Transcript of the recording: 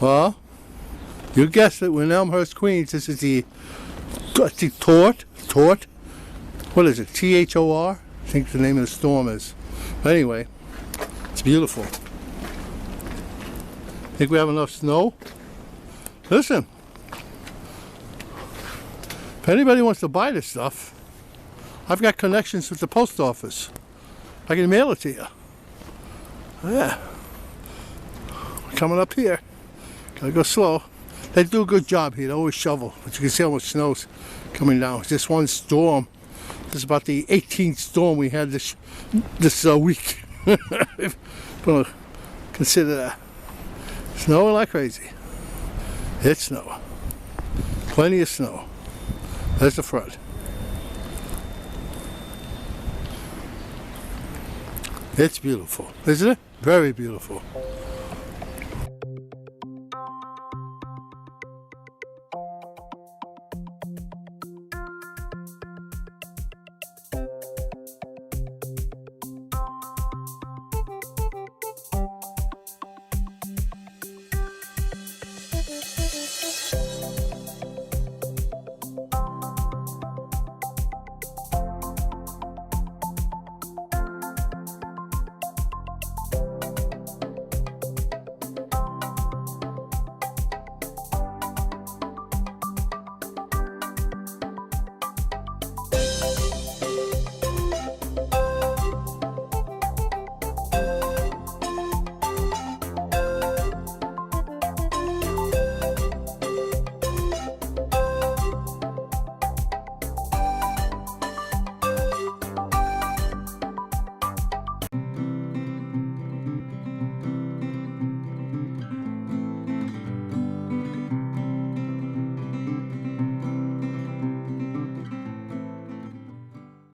Well, you guessed it, we're in Elmhurst, Queens. This is the Tort. What is it? Thor? I think the name of the storm is. But anyway, it's beautiful. Think we have enough snow? Listen, if anybody wants to buy this stuff, I've got connections with the post office. I can mail it to you. Yeah. Coming up here. Gotta go slow. They do a good job here. They always shovel. But you can see how much snow's coming down. It's just one storm. This is about the 18th storm we had this week. Well, consider that. Snowing like crazy. It's snow. Plenty of snow. There's the front. It's beautiful, isn't it? Very beautiful.